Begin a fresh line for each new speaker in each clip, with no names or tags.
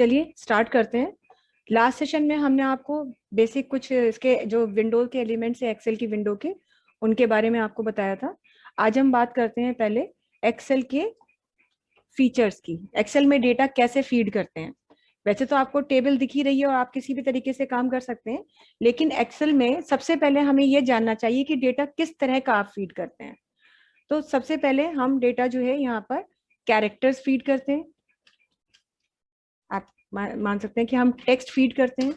चलिए स्टार्ट करते हैं। लास्ट सेशन में हमने आपको बेसिक कुछ इसके जो विंडो के एलिमेंट्स है एक्सेल की विंडो के, उनके बारे में आपको बताया था। आज हम बात करते हैं पहले एक्सेल के फीचर्स की। एक्सेल में डेटा कैसे फीड करते हैं। वैसे तो आपको टेबल दिख ही रही है और आप किसी भी तरीके से काम कर सकते हैं, लेकिन एक्सेल में सबसे पहले हमें यह जानना चाहिए कि डेटा किस तरह का आप फीड करते हैं। तो सबसे पहले हम डेटा जो है यहाँ पर कैरेक्टर्स फीड करते हैं। आप मान सकते हैं कि हम टेक्स्ट फीड करते हैं।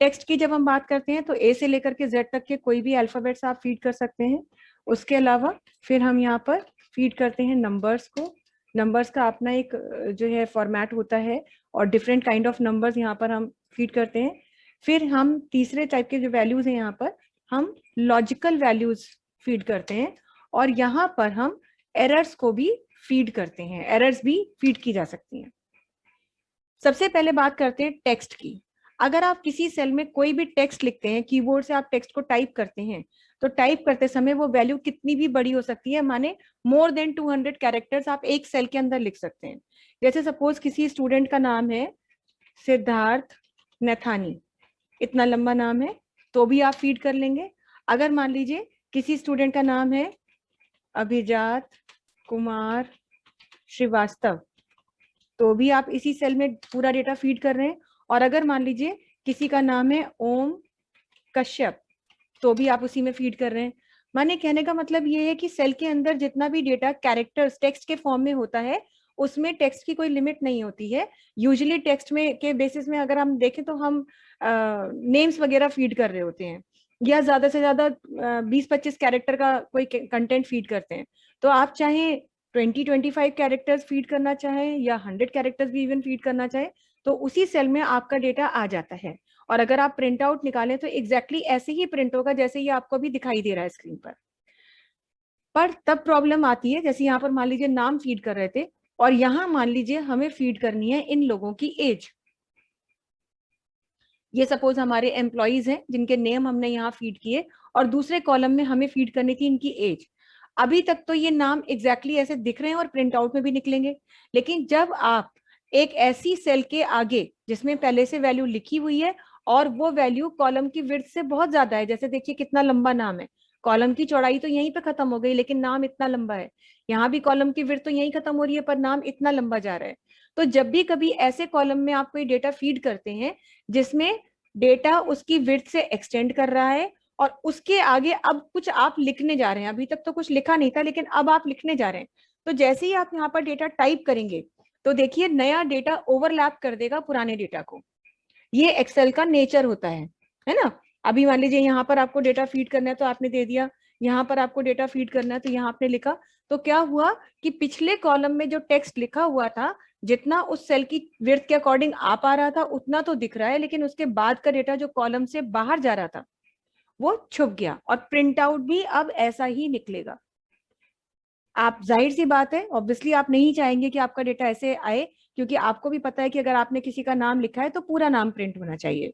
टेक्स्ट की जब हम बात करते हैं तो ए से लेकर के जेड तक के कोई भी अल्फाबेट्स आप फीड कर सकते हैं। उसके अलावा फिर हम यहाँ पर फीड करते हैं नंबर्स को। नंबर्स का अपना एक जो है फॉर्मेट होता है और डिफरेंट काइंड ऑफ नंबर्स यहाँ पर हम फीड करते हैं। फिर हम तीसरे टाइप के जो वैल्यूज हैं यहाँ पर हम लॉजिकल वैल्यूज फीड करते हैं और यहाँ पर हम एरर्स को भी फीड करते हैं। एरर्स भी फीड की जा सकती हैं। सबसे पहले बात करते हैं टेक्स्ट की। अगर आप किसी सेल में कोई भी टेक्स्ट लिखते हैं, कीबोर्ड से आप टेक्स्ट को टाइप करते हैं, तो टाइप करते समय वो वैल्यू कितनी भी बड़ी हो सकती है, माने मोर देन 200 कैरेक्टर्स आप एक सेल के अंदर लिख सकते हैं। जैसे सपोज किसी स्टूडेंट का नाम है सिद्धार्थ नैथानी, इतना लंबा नाम है, तो भी आप फीड कर लेंगे। अगर मान लीजिए किसी स्टूडेंट का नाम है अभिजात कुमार श्रीवास्तव, तो भी आप इसी सेल में पूरा डेटा फीड कर रहे हैं। और अगर मान लीजिए किसी का नाम है ओम कश्यप, तो भी आप उसी में फीड कर रहे हैं। माने कहने का मतलब ये है कि सेल के अंदर जितना भी डेटा कैरेक्टर्स टेक्स्ट के फॉर्म में होता है, उसमें टेक्स्ट की कोई लिमिट नहीं होती है। यूजुअली टेक्स्ट में के बेसिस में अगर हम देखें तो हम नेम्स वगैरह फीड कर रहे होते हैं, या ज्यादा से ज्यादा 20-25 कैरेक्टर का कोई कंटेंट फीड करते हैं। तो आप चाहे 20-25 कैरेक्टर्स फीड करना चाहें या 100 कैरेक्टर्स भी इवन फीड करना चाहें, तो उसी सेल में आपका डेटा आ जाता है। और अगर आप प्रिंट आउट निकालें तो एग्जैक्टली ऐसे ही प्रिंट होगा जैसे ये आपको भी दिखाई दे रहा है स्क्रीन पर तब प्रॉब्लम आती है, जैसे यहाँ पर मान लीजिए नाम फीड कर रहे थे और यहाँ मान लीजिए हमें फीड करनी है इन लोगों की एज। ये सपोज हमारे एम्प्लॉइज हैं जिनके नेम हमने यहाँ फीड किए और दूसरे कॉलम में हमें फीड करनी थी इनकी एज। अभी तक तो ये नाम एग्जैक्टली ऐसे दिख रहे हैं और प्रिंट आउट में भी निकलेंगे, लेकिन जब आप एक ऐसी सेल के आगे जिसमें पहले से वैल्यू लिखी हुई है और वो वैल्यू कॉलम की विड्थ से बहुत ज्यादा है, जैसे देखिए कितना लंबा नाम है, कॉलम की चौड़ाई तो यहीं पे खत्म हो गई लेकिन नाम इतना लंबा है, यहाँ भी कॉलम की विड्थ तो यहीं खत्म हो रही है पर नाम इतना लंबा जा रहा है। तो जब भी कभी ऐसे कॉलम में आप कोई डेटा फीड करते हैं जिसमें डेटा उसकी विड्थ से एक्सटेंड कर रहा है और उसके आगे अब कुछ आप लिखने जा रहे हैं, अभी तक तो कुछ लिखा नहीं था लेकिन अब आप लिखने जा रहे हैं, तो जैसे ही आप यहाँ पर डेटा टाइप करेंगे तो देखिए नया डेटा ओवरलैप कर देगा पुराने डेटा को। ये एक्सेल का नेचर होता है ना। अभी मान लीजिए यहाँ पर आपको डेटा फीड करना है तो आपने दे दिया, यहाँ पर आपको डेटा फीड करना है तो यहाँ आपने लिखा। तो क्या हुआ कि पिछले कॉलम में जो टेक्स्ट लिखा हुआ था, जितना उस सेल की विड्थ के अकॉर्डिंग आ पा रहा था उतना तो दिख रहा है, लेकिन उसके बाद का डेटा जो कॉलम से बाहर जा रहा था वो छुप गया और प्रिंट आउट भी अब ऐसा ही निकलेगा। आप जाहिर सी बात है ऑब्वियसली आप नहीं चाहेंगे कि आपका डेटा ऐसे आए, क्योंकि आपको भी पता है कि अगर आपने किसी का नाम लिखा है तो पूरा नाम प्रिंट होना चाहिए।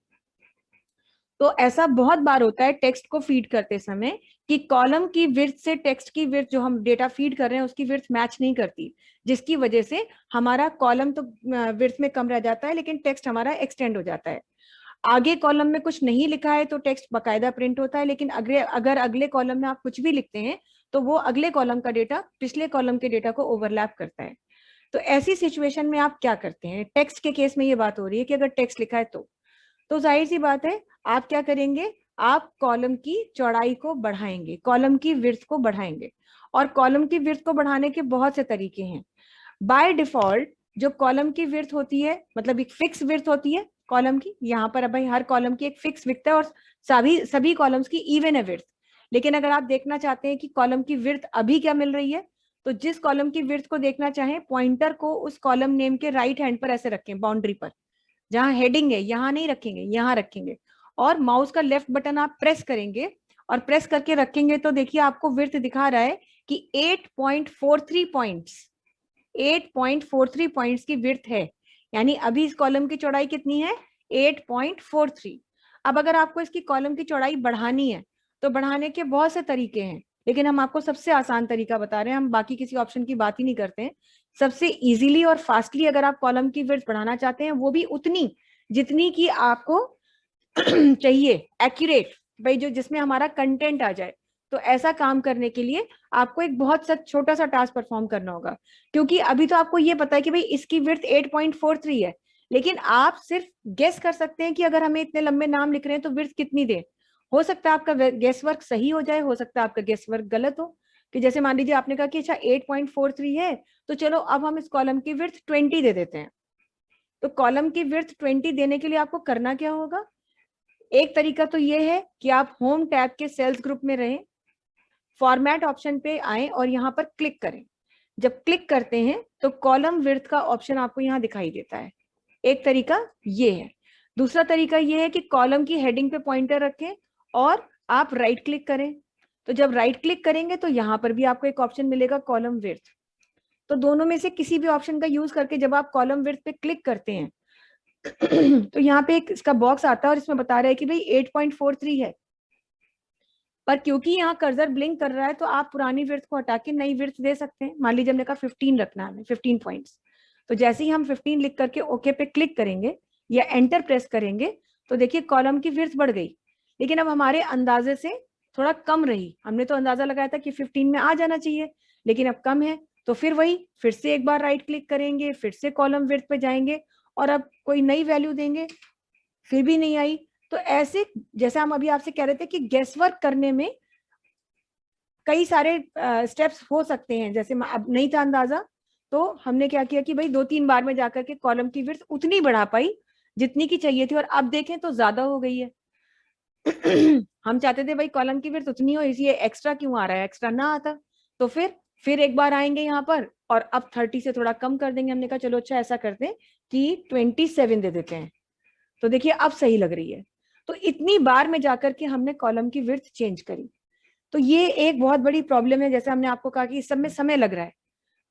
तो ऐसा बहुत बार होता है टेक्स्ट को फीड करते समय कि कॉलम की विड्थ से टेक्स्ट की विड्थ जो हम डेटा फीड कर रहे हैं उसकी विड्थ मैच नहीं करती, जिसकी वजह से हमारा कॉलम तो विड्थ में कम रह जाता है लेकिन टेक्स्ट हमारा एक्सटेंड हो जाता है। आगे कॉलम में कुछ नहीं लिखा है तो टेक्स्ट बकायदा प्रिंट होता है, लेकिन अगर अगले कॉलम में आप कुछ भी लिखते हैं तो वो अगले कॉलम का डेटा पिछले कॉलम के डेटा को ओवरलैप करता है। तो ऐसी सिचुएशन में आप क्या करते हैं, टेक्स्ट के केस में ये बात हो रही है कि अगर टेक्स्ट लिखा है तो जाहिर सी बात है आप क्या करेंगे, आप कॉलम की चौड़ाई को बढ़ाएंगे, कॉलम की विड्थ को बढ़ाएंगे। और कॉलम की विड्थ को बढ़ाने के बहुत से तरीके हैं। बाय डिफॉल्ट जो कॉलम की विड्थ होती है, मतलब एक फिक्स विड्थ होती है कॉलम की, यहाँ पर भाई हर कॉलम की एक फिक्स विड्थ है और सभी कॉलम्स की इवन है विड्थ। लेकिन अगर आप देखना चाहते हैं कि कॉलम की विड्थ अभी क्या मिल रही है, तो जिस कॉलम की विड्थ को देखना चाहें पॉइंटर को उस कॉलम नेम के राइट हैंड पर ऐसे रखें, बाउंड्री पर, जहां हेडिंग है यहाँ नहीं रखेंगे, यहाँ रखेंगे, और माउस का लेफ्ट बटन आप प्रेस करेंगे और प्रेस करके रखेंगे तो देखिए आपको विड्थ दिखा रहा है कि 8.43 पॉइंट्स 8.43 पॉइंट्स की विड्थ है। यानी अभी इस कॉलम की चौड़ाई कितनी है, 8.43। अब अगर आपको इसकी कॉलम की चौड़ाई बढ़ानी है तो बढ़ाने के बहुत से तरीके हैं। लेकिन हम आपको सबसे आसान तरीका बता रहे हैं, हम बाकी किसी ऑप्शन की बात ही नहीं करते हैं। सबसे इजीली और फास्टली अगर आप कॉलम की विड्थ बढ़ाना चाहते हैं, वो भी उतनी जितनी की आपको चाहिए, एक्यूरेट, भाई जो जिसमें हमारा कंटेंट आ जाए, तो ऐसा काम करने के लिए आपको एक बहुत सा छोटा सा टास्क परफॉर्म करना होगा। क्योंकि अभी तो आपको ये पता है कि भाई इसकी विड्थ 8.43 है, लेकिन आप सिर्फ गेस कर सकते हैं कि अगर हमें इतने लंबे नाम लिख रहे हैं तो विड्थ कितनी दे। हो सकता है आपका गेस वर्क सही हो जाए, हो सकता है आपका गेस वर्क गलत हो। कि जैसे मान लीजिए आपने कहा कि अच्छा 8.43 है, तो चलो अब हम इस कॉलम की विड्थ 20 दे देते हैं। तो कॉलम की विड्थ 20 देने के लिए आपको करना क्या होगा? एक तरीका तो ये है कि आप होम टैब के सेल्स ग्रुप में रहें, फॉर्मेट ऑप्शन पे आए और यहाँ पर क्लिक करें। जब क्लिक करते हैं तो कॉलम विड्थ का ऑप्शन आपको यहाँ दिखाई देता है। एक तरीका ये है। दूसरा तरीका ये है कि कॉलम की हेडिंग पे पॉइंटर रखें और आप राइट क्लिक करें। तो जब राइट क्लिक करेंगे तो यहाँ पर भी आपको एक ऑप्शन मिलेगा कॉलम विड्थ। तो दोनों में से किसी भी ऑप्शन का यूज करके जब आप कॉलम विड्थ पे क्लिक करते हैं तो यहाँ पे एक इसका बॉक्स आता है और इसमें बता रहा है कि भाई 8.43 है। पर क्योंकि यहाँ कर्सर ब्लिंक कर रहा है तो आप पुरानी विड्थ को हटा के नई विड्थ दे सकते हैं। मान लीजिए हमने कहा 15 रखना है, 15 पॉइंट्स। तो जैसे ही हम 15 लिख करके ओके पे क्लिक करेंगे या एंटर प्रेस करेंगे तो देखिए कॉलम की विड्थ बढ़ गई। लेकिन अब हमारे अंदाजे से थोड़ा कम रही। हमने तो अंदाजा लगाया था कि 15 में आ जाना चाहिए, लेकिन अब कम है। तो फिर वही, फिर से एक बार राइट क्लिक करेंगे, फिर से कॉलम विड्थ पे जाएंगे और अब कोई नई वैल्यू देंगे, फिर भी नहीं आई। तो ऐसे जैसे हम अभी आपसे कह रहे थे कि गेस वर्क करने में कई सारे स्टेप्स हो सकते हैं। जैसे अब नहीं था अंदाजा, तो हमने क्या किया कि भाई 2-3 बार में जाकर के कॉलम की विड्थ उतनी बढ़ा पाई जितनी की चाहिए थी, और अब देखें तो ज्यादा हो गई है। हम चाहते थे भाई कॉलम की विड्थ उतनी हो, इसलिए एक्स्ट्रा क्यों आ रहा है, एक्स्ट्रा ना आता। तो फिर एक बार आएंगे यहाँ पर और अब 30 से थोड़ा कम कर देंगे। हमने कहा चलो अच्छा ऐसा करते हैं कि 27 दे देते हैं। तो देखिए अब सही लग रही है। तो इतनी बार में जाकर के हमने कॉलम की विड्थ चेंज करी। तो ये एक बहुत बड़ी प्रॉब्लम है। जैसे हमने आपको कहा कि इस सब में समय लग रहा है,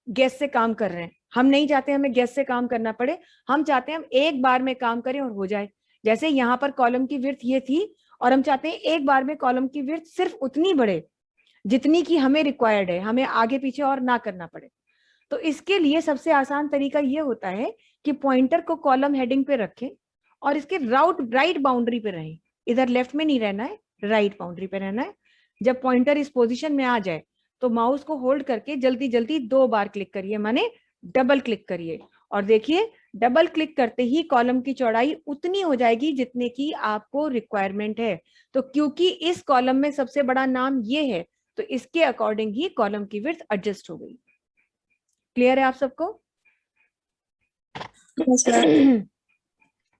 गैस से काम कर रहे हैं। हम नहीं चाहते हमें गैस से काम करना पड़े, हम चाहते हैं हम एक बार में काम करें और हो जाए। जैसे यहाँ पर कॉलम की विड्थ ये थी और हम चाहते हैं एक बार में कॉलम की विड्थ सिर्फ उतनी बढ़े जितनी की हमें रिक्वायर्ड है, हमें आगे पीछे और ना करना पड़े। तो इसके लिए सबसे आसान तरीका ये होता है कि पॉइंटर को कॉलम हेडिंग पे रखें और इसके राइट बाउंड्री पे रहें। इधर लेफ्ट में नहीं रहना है, राइट बाउंड्री पे रहना है। जब पॉइंटर इस पोजीशन में आ जाए तो माउस को होल्ड करके जल्दी जल्दी 2 बार क्लिक करिए, माने डबल क्लिक करिए। और देखिए डबल क्लिक करते ही कॉलम की चौड़ाई उतनी हो जाएगी जितने की आपको रिक्वायरमेंट है। तो क्योंकि इस कॉलम में सबसे बड़ा नाम ये है, तो इसके अकॉर्डिंग ही कॉलम की विड्थ एडजस्ट हो गई। क्लियर है आप सबको?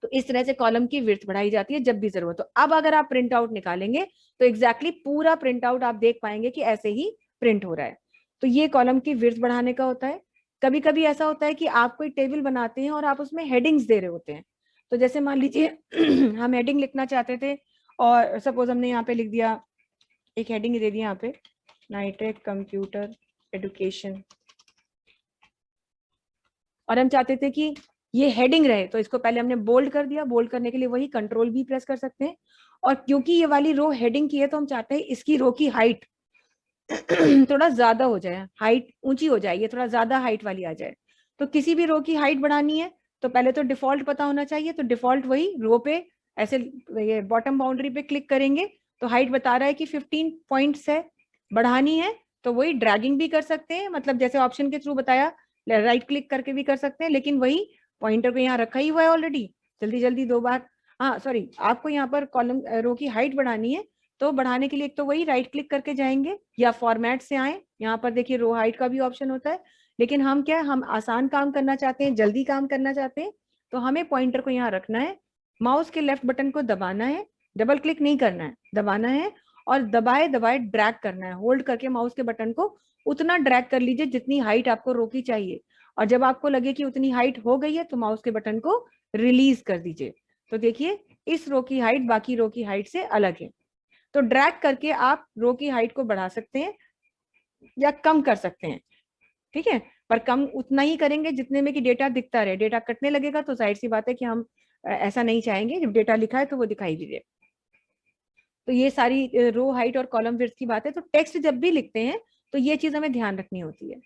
तो इस तरह से कॉलम की विड्थ बढ़ाई जाती है जब भी जरूरत हो। अब अगर आप प्रिंट आउट निकालेंगे तो एग्जैक्टली पूरा प्रिंट आउट आप देख पाएंगे कि ऐसे ही प्रिंट हो रहा है। तो ये कॉलम की विड्थ बढ़ाने का होता है। कभी कभी ऐसा होता है कि आप कोई टेबल बनाते हैं और आप उसमें हेडिंग्स दे रहे होते हैं। तो जैसे मान लीजिए हम हेडिंग लिखना चाहते थे और सपोज हमने यहाँ पे लिख दिया, एक हेडिंग दे दी यहाँ पे, नाइटेक कंप्यूटर एडुकेशन, और हम चाहते थे कि ये हेडिंग रहे। तो इसको पहले हमने बोल्ड कर दिया। बोल्ड करने के लिए वही कंट्रोल भी प्रेस कर सकते हैं। और क्योंकि ये वाली रो हेडिंग की है तो हम चाहते हैं इसकी रो की हाइट थोड़ा ज्यादा हो जाए, हाइट ऊंची हो जाए, ये थोड़ा ज्यादा हाइट वाली आ जाए। तो किसी भी रो की हाइट बढ़ानी है तो पहले तो डिफॉल्ट पता होना चाहिए। तो डिफॉल्ट वही रो पे ऐसे ये बॉटम बाउंड्री पे क्लिक करेंगे तो हाइट बता रहा है कि 15 पॉइंट्स है, बढ़ानी है। तो वही ड्रैगिंग भी कर सकते हैं, मतलब जैसे ऑप्शन के थ्रू बताया, राइट क्लिक करके भी कर सकते हैं। लेकिन वही पॉइंटर को यहाँ रखा ही हुआ है ऑलरेडी, जल्दी जल्दी 2 बार। हाँ सॉरी, आपको यहाँ पर कॉलम रो की हाइट बढ़ानी है तो बढ़ाने के लिए एक तो वही राइट क्लिक करके जाएंगे या फॉर्मेट से आए। यहाँ पर देखिए रो हाइट का भी ऑप्शन होता है। लेकिन हम क्या, हम आसान काम करना चाहते हैं, जल्दी काम करना चाहते हैं, तो हमें पॉइंटर को यहाँ रखना है, माउस के लेफ्ट बटन को दबाना है, डबल क्लिक नहीं करना है, दबाना है और दबाए दबाए ड्रैग करना है। होल्ड करके माउस के बटन को उतना ड्रैग कर लीजिए जितनी हाइट आपको रो की चाहिए। और जब आपको लगे कि उतनी हाइट हो गई है तो माउस के बटन को रिलीज कर दीजिए। तो देखिए इस रो की हाइट बाकी रो की हाइट से अलग है। तो ड्रैग करके आप रो की हाइट को बढ़ा सकते हैं या कम कर सकते हैं, ठीक है। पर कम उतना ही करेंगे जितने में कि डेटा दिखता रहे। डेटा कटने लगेगा तो जाहिर सी बात है कि हम ऐसा नहीं चाहेंगे। जब डेटा लिखा है तो वो दिखाई दीजिए। तो ये सारी रो हाइट और कॉलम विड्थ की बात है। तो टेक्स्ट जब भी लिखते हैं तो ये चीज हमें ध्यान रखनी होती है।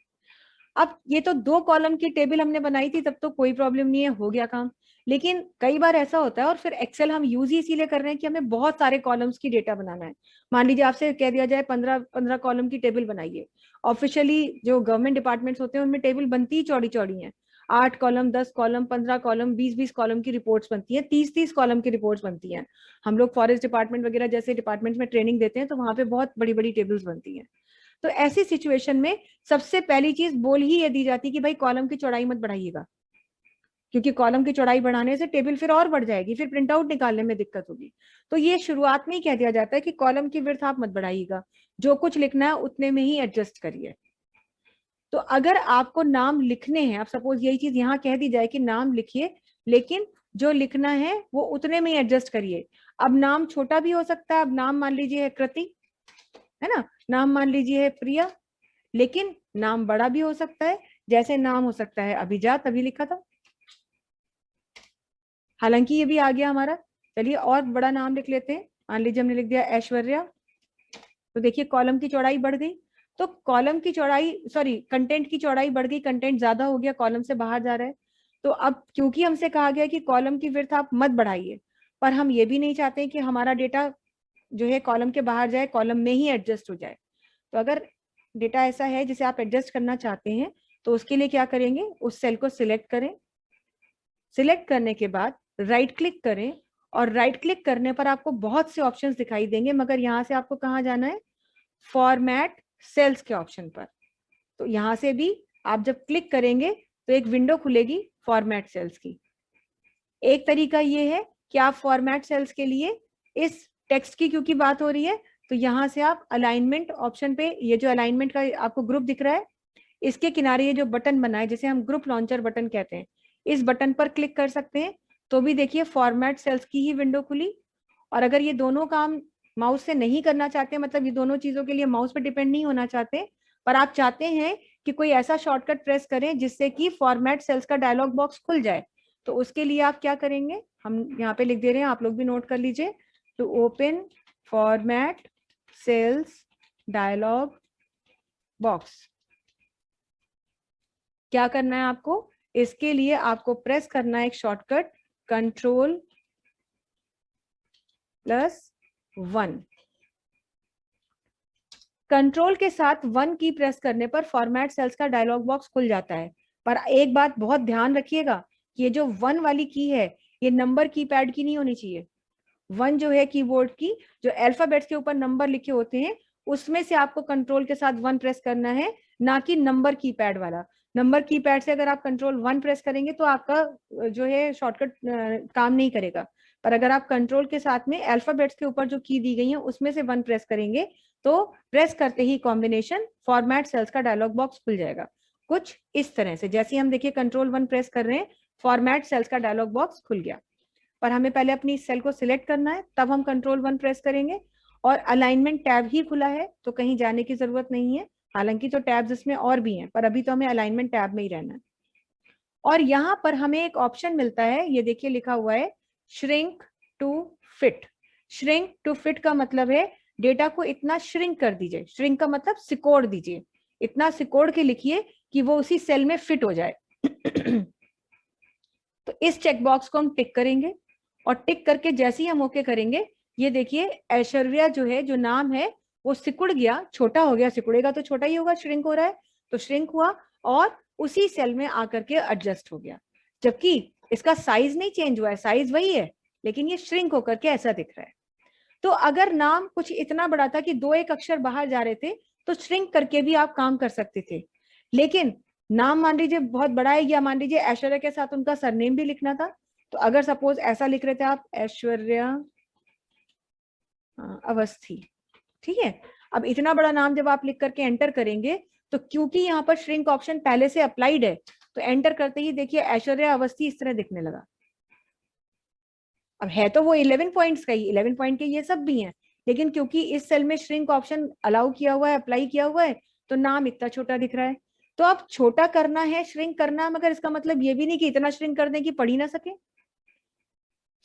अब ये तो 2 कॉलम की टेबल हमने बनाई थी, तब तो कोई प्रॉब्लम नहीं है, हो गया काम। लेकिन कई बार ऐसा होता है, और फिर एक्सेल हम यूज ही इसीलिए कर रहे हैं कि हमें बहुत सारे कॉलम्स की डेटा बनाना है। मान लीजिए आपसे कह दिया जाए 15 कॉलम की टेबल बनाइए। ऑफिशियली जो गवर्नमेंट डिपार्टमेंट्स होते हैं उनमें टेबल बनती ही चौड़ी चौड़ी है। 8 कॉलम, 10 कॉलम, 15 कॉलम, 20 कॉलम की रिपोर्ट्स बनती है, 30 कॉलम की रिपोर्ट्स बनती हैं। हम लोग फॉरेस्ट डिपार्टमेंट वगैरह जैसे डिपार्टमेंट्स में ट्रेनिंग देते हैं तो वहां पे बहुत बड़ी बड़ी टेबल्स बनती हैं। तो ऐसी सिचुएशन में सबसे पहली चीज बोल ही ये दी जाती है कि भाई कॉलम की चौड़ाई मत बढ़ाइएगा, क्योंकि कॉलम की चौड़ाई बढ़ाने से टेबल फिर और बढ़ जाएगी, फिर प्रिंट आउट निकालने में दिक्कत होगी। तो ये शुरुआत में ही कह दिया जाता है कि कॉलम की विड्थ आप मत बढ़ाइएगा, जो कुछ लिखना है उतने में ही एडजस्ट करिए। तो अगर आपको नाम लिखने हैं, अब सपोज यही चीज यहाँ कह दी जाए कि नाम लिखिए, लेकिन जो लिखना है वो उतने में ही एडजस्ट करिए। अब नाम छोटा भी हो सकता है। अब नाम मान लीजिए है कृति, है ना, नाम मान लीजिए है प्रिया, लेकिन नाम बड़ा भी हो सकता है। जैसे नाम हो सकता है अभिजात, अभी लिखा था, हालांकि ये भी आ गया हमारा। चलिए और बड़ा नाम लिख लेते हैं, मान लीजिए हमने लिख दिया ऐश्वर्या। तो देखिए कॉलम की चौड़ाई बढ़ गई। तो कॉलम की चौड़ाई, सॉरी, कंटेंट की चौड़ाई बढ़ गई, कंटेंट ज्यादा हो गया, कॉलम से बाहर जा रहा है। तो अब क्योंकि हमसे कहा गया कि कॉलम की विड्थ आप मत बढ़ाइए, पर हम ये भी नहीं चाहते कि हमारा डेटा जो है कॉलम के बाहर जाए, कॉलम में ही एडजस्ट हो जाए। तो अगर डेटा ऐसा है जिसे आप एडजस्ट करना चाहते हैं, तो उसके लिए क्या करेंगे, उस सेल को सिलेक्ट करें। सिलेक्ट करने के बाद राइट क्लिक करें, और राइट क्लिक करने पर आपको बहुत से ऑप्शंस दिखाई देंगे, मगर यहां से आपको कहाँ जाना है, फॉर्मेट सेल्स के ऑप्शन पर। तो यहां से भी आप जब क्लिक करेंगे तो एक विंडो खुलेगी फॉर्मेट सेल्स की। एक तरीका ये है कि आप फॉर्मेट सेल्स के लिए इस टेक्स्ट की क्योंकि बात हो रही है, तो यहां से आप अलाइनमेंट ऑप्शन पे, ये जो अलाइनमेंट का आपको ग्रुप दिख रहा है, इसके किनारे ये जो बटन बना है जिसे हम ग्रुप लॉन्चर बटन कहते हैं, इस बटन पर क्लिक कर सकते हैं। तो भी देखिए फॉर्मेट सेल्स की ही विंडो खुली। और अगर ये दोनों काम माउस से नहीं करना चाहते, मतलब ये दोनों चीजों के लिए माउस पर डिपेंड नहीं होना चाहते, पर आप चाहते हैं कि कोई ऐसा शॉर्टकट प्रेस करें जिससे कि फॉर्मेट सेल्स का डायलॉग बॉक्स खुल जाए, तो उसके लिए आप क्या करेंगे, हम यहाँ पे लिख दे रहे हैं, आप लोग भी नोट कर लीजिए। To open format cells dialog box, क्या करना है आपको, इसके लिए आपको प्रेस करना है एक शॉर्टकट Ctrl+1। कंट्रोल के साथ 1 की प्रेस करने पर फॉर्मेट सेल्स का डायलॉग बॉक्स खुल जाता है। पर एक बात बहुत ध्यान रखिएगा, ये जो 1 वाली की है, ये नंबर कीपैड की नहीं होनी चाहिए। 1 जो है कीबोर्ड की, जो अल्फाबेट्स के ऊपर नंबर लिखे होते हैं, उसमें से आपको कंट्रोल के साथ 1 प्रेस करना है, ना कि नंबर कीपैड वाला। नंबर कीपैड से अगर आप कंट्रोल 1 प्रेस करेंगे तो आपका जो है शॉर्टकट काम नहीं करेगा। पर अगर आप कंट्रोल के साथ में अल्फाबेट्स के ऊपर जो की दी गई है उसमें से 1 प्रेस करेंगे, तो प्रेस करते ही कॉम्बिनेशन फॉर्मेट सेल्स का डायलॉग बॉक्स खुल जाएगा। कुछ इस तरह से, जैसे हम देखिए कंट्रोल 1 प्रेस कर रहे हैं, फॉर्मेट सेल्स का डायलॉग बॉक्स खुल गया। पर हमें पहले अपनी सेल को सिलेक्ट करना है, तब हम कंट्रोल 1 प्रेस करेंगे। और अलाइनमेंट टैब ही खुला है तो कहीं जाने की जरूरत नहीं है, हालांकि तो टैब्स इसमें और भी हैं, पर अभी तो हमें अलाइनमेंट टैब में ही रहना है। और यहाँ पर हमें एक ऑप्शन मिलता है, ये देखिए लिखा हुआ है shrink to fit. Shrink to fit का मतलब है डेटा को इतना श्रिंक कर दीजिए, श्रिंक का मतलब सिकोड़ दीजिए, इतना सिकोड़ के लिखिए कि वो उसी सेल में फिट हो जाए। तो इस चेकबॉक्स को हम टिक करेंगे, और टिक करके जैसे ही हम ओके करेंगे, ये देखिए ऐश्वर्या जो है, जो नाम है, वो सिकुड़ गया, छोटा हो गया। सिकुड़ेगा तो छोटा ही होगा, श्रिंक हो रहा है तो श्रिंक हुआ, और उसी सेल में आकर के एडजस्ट हो गया। जबकि इसका साइज नहीं चेंज हुआ है, साइज वही है, लेकिन ये श्रिंक होकर के ऐसा दिख रहा है। तो अगर नाम कुछ इतना बड़ा था कि 2-1 अक्षर बाहर जा रहे थे, तो श्रिंक करके भी आप काम कर सकते थे। लेकिन नाम मान लीजिए बहुत बड़ा है, या मान लीजिए ऐश्वर्या के साथ उनका सरनेम भी लिखना था, तो अगर सपोज ऐसा लिख रहे थे आप, ऐश्वर्या अवस्थी, ठीक है। अब इतना बड़ा नाम जब आप लिख करके एंटर करेंगे, तो क्योंकि यहाँ पर श्रिंक ऑप्शन पहले से अप्लाइड है, तो एंटर करते ही देखिए ऐश्वर्या अवस्थी इस तरह दिखने लगा। अब है तो वो 11 पॉइंट्स का ही, 11 पॉइंट के ये सब भी हैं, लेकिन क्योंकि इस सेल में श्रिंक ऑप्शन अलाउ किया हुआ है, अप्लाई किया हुआ है, तो नाम इतना छोटा दिख रहा है। तो अब छोटा करना है, श्रिंक करना, मगर इसका मतलब ये भी नहीं कि इतना श्रिंक कर दें कि पढ़ ही ना सके।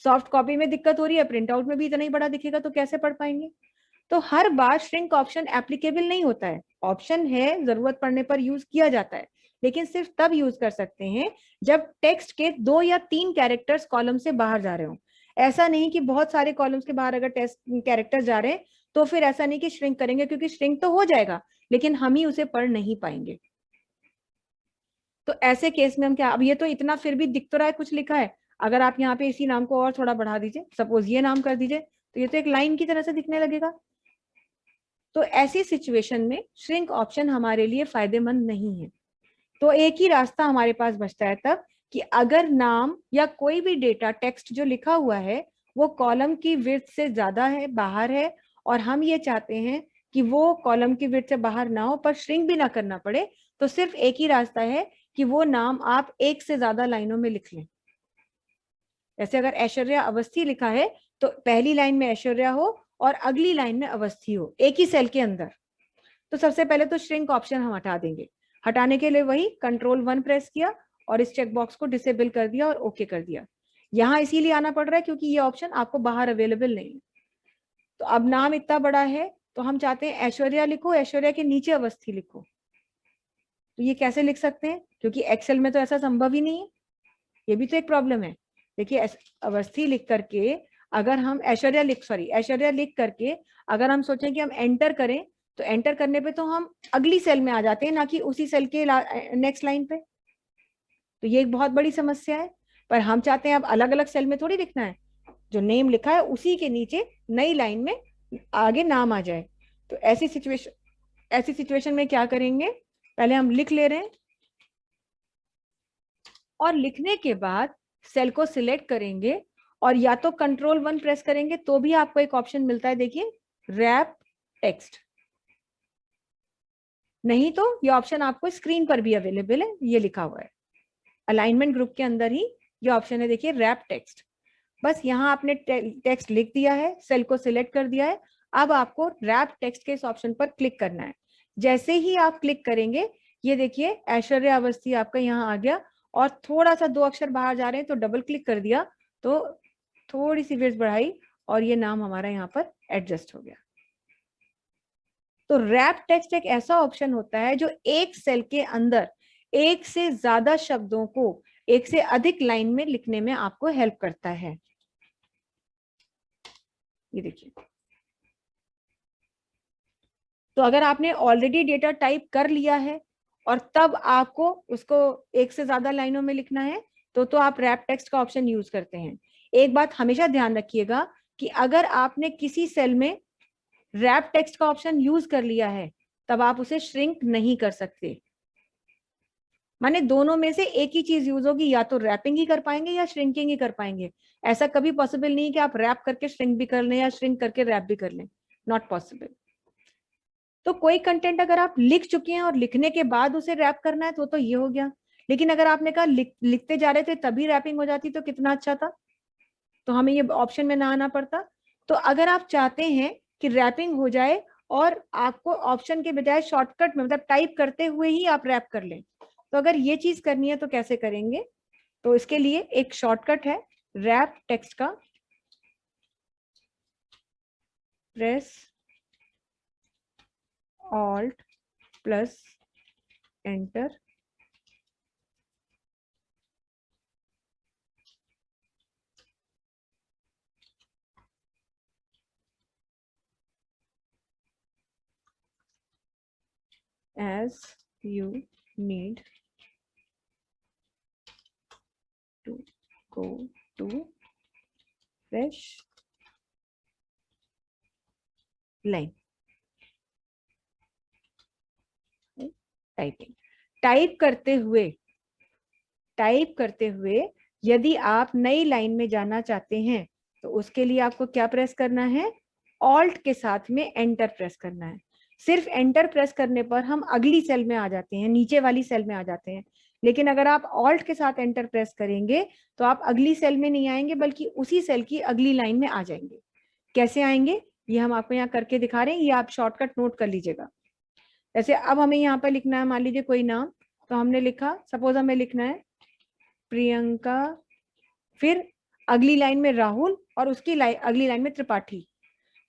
सॉफ्ट कॉपी में दिक्कत हो रही है, प्रिंट आउट में भी इतना ही बड़ा दिखेगा तो कैसे पढ़ पाएंगे? तो हर बार श्रिंक ऑप्शन एप्लीकेबल नहीं होता है। ऑप्शन है, जरूरत पड़ने पर यूज किया जाता है, लेकिन सिर्फ तब यूज कर सकते हैं जब टेक्स्ट के 2 या 3 कैरेक्टर्स कॉलम से बाहर जा रहे हो। ऐसा नहीं कि बहुत सारे कॉलम्स के बाहर अगर टेक्स्ट कैरेक्टर जा रहे हैं तो फिर ऐसा नहीं कि श्रिंक करेंगे, क्योंकि श्रिंक तो हो जाएगा लेकिन हम ही उसे पढ़ नहीं पाएंगे। तो ऐसे केस में हम क्या, अब ये तो इतना फिर भी दिख तो रहा है कुछ लिखा है, अगर आप यहाँ पे इसी नाम को और थोड़ा बढ़ा दीजिए, सपोज ये नाम कर दीजिए, तो ये तो एक लाइन की तरह से दिखने लगेगा। तो ऐसी सिचुएशन में श्रिंक ऑप्शन हमारे लिए फायदेमंद नहीं है। तो एक ही रास्ता हमारे पास बचता है तब, कि अगर नाम या कोई भी डेटा टेक्स्ट जो लिखा हुआ है वो कॉलम की विड्थ से ज्यादा है, बाहर है, और हम ये चाहते हैं कि वो कॉलम की विड्थ से बाहर ना हो पर श्रिंक भी ना करना पड़े, तो सिर्फ एक ही रास्ता है कि वो नाम आप एक से ज्यादा लाइनों में लिख लें। जैसे अगर ऐश्वर्या अवस्थी लिखा है तो पहली लाइन में ऐश्वर्या हो और अगली लाइन में अवस्थी हो, एक ही सेल के अंदर। तो सबसे पहले तो श्रिंक ऑप्शन हम हटा देंगे। हटाने के लिए वही Ctrl+1 प्रेस किया और इस चेकबॉक्स को डिसेबल कर दिया और ओके कर दिया। यहाँ इसीलिए आना पड़ रहा है क्योंकि ये ऑप्शन आपको बाहर अवेलेबल नहीं है। तो अब नाम इतना बड़ा है तो हम चाहते हैं ऐश्वर्या लिखो, ऐश्वर्या के नीचे अवस्थी लिखो। तो ये कैसे लिख सकते हैं, क्योंकि एक्सेल में तो ऐसा संभव ही नहीं है, ये भी तो एक प्रॉब्लम है। देखिए अवस्थी लिख करके अगर हम ऐश्वर्या लिख करके अगर हम सोचें कि हम एंटर करें, तो एंटर करने पे तो हम अगली सेल में आ जाते हैं, ना कि उसी सेल के नेक्स्ट लाइन पे। तो ये एक बहुत बड़ी समस्या है। पर हम चाहते हैं अब अलग अलग सेल में थोड़ी लिखना है, जो नेम लिखा है उसी के नीचे नई लाइन में आगे नाम आ जाए। तो ऐसी सिचुएशन में क्या करेंगे, पहले हम लिख ले रहे हैं और लिखने के बाद सेल को सिलेक्ट करेंगे और या तो Ctrl+1 प्रेस करेंगे तो भी आपको एक ऑप्शन मिलता है, देखिए रैप टेक्स्ट। नहीं तो ये ऑप्शन आपको स्क्रीन पर भी अवेलेबल है, ये लिखा हुआ है अलाइनमेंट ग्रुप के अंदर ही ये ऑप्शन है, देखिए रैप टेक्स्ट। बस यहाँ आपने टेक्स्ट लिख दिया है, सेल को सिलेक्ट कर दिया है, अब आपको रैप टेक्स्ट के इस ऑप्शन पर क्लिक करना है। जैसे ही आप क्लिक करेंगे ये देखिए ऐश्वर्या अवस्थी आपका यहाँ आ गया, और थोड़ा सा 2 अक्षर बाहर जा रहे हैं तो डबल क्लिक कर दिया तो थोड़ी सी विड्थ बढ़ाई और ये नाम हमारा यहाँ पर एडजस्ट हो गया। तो रैप टेक्स्ट एक ऐसा ऑप्शन होता है जो एक सेल के अंदर एक से ज्यादा शब्दों को एक से अधिक लाइन में लिखने में आपको हेल्प करता है। ये देखिए, तो अगर आपने ऑलरेडी डेटा टाइप कर लिया है और तब आपको उसको एक से ज्यादा लाइनों में लिखना है तो आप रैप टेक्स्ट का ऑप्शन यूज करते हैं। एक बात हमेशा ध्यान रखिएगा कि अगर आपने किसी सेल में रैप टेक्स्ट का ऑप्शन यूज कर लिया है तब आप उसे श्रिंक नहीं कर सकते। माने दोनों में से एक ही चीज यूज होगी, या तो रैपिंग ही कर पाएंगे या श्रिंकिंग ही कर पाएंगे। ऐसा कभी पॉसिबल नहीं कि आप रैप करके श्रिंक भी कर लें या श्रिंक करके रैप भी कर लें, नॉट पॉसिबल। तो कोई कंटेंट अगर आप लिख चुके हैं और लिखने के बाद उसे रैप करना है तो ये हो गया, लेकिन अगर आपने कहा लिखते जा रहे थे तभी रैपिंग हो जाती तो कितना अच्छा था, तो हमें ये ऑप्शन में ना आना पड़ता। तो अगर आप चाहते हैं कि रैपिंग हो जाए और आपको ऑप्शन के बजाय शॉर्टकट में मतलब टाइप करते हुए ही आप रैप कर लें, तो अगर ये चीज करनी है तो कैसे करेंगे, तो इसके लिए एक शॉर्टकट है रैप टेक्स्ट का, press alt plus enter, as you need to go to fresh line। Typing type करते हुए यदि आप नई लाइन में जाना चाहते हैं तो उसके लिए आपको क्या प्रेस करना है, ऑल्ट के साथ में एंटर प्रेस करना है। सिर्फ एंटर प्रेस करने पर हम अगली सेल में आ जाते हैं, नीचे वाली सेल में आ जाते हैं, लेकिन अगर आप ऑल्ट के साथ एंटर प्रेस करेंगे तो आप अगली सेल में नहीं आएंगे बल्कि उसी सेल की अगली लाइन में आ जाएंगे। कैसे आएंगे ये हम आपको यहाँ करके दिखा रहे हैं, ये आप शॉर्टकट नोट कर लीजिएगा। जैसे अब हमें यहाँ पर लिखना है मान लीजिए कोई नाम, तो हमने लिखा, सपोज हमें लिखना है प्रियंका, फिर अगली लाइन में राहुल और उसकी अगली लाइन में त्रिपाठी।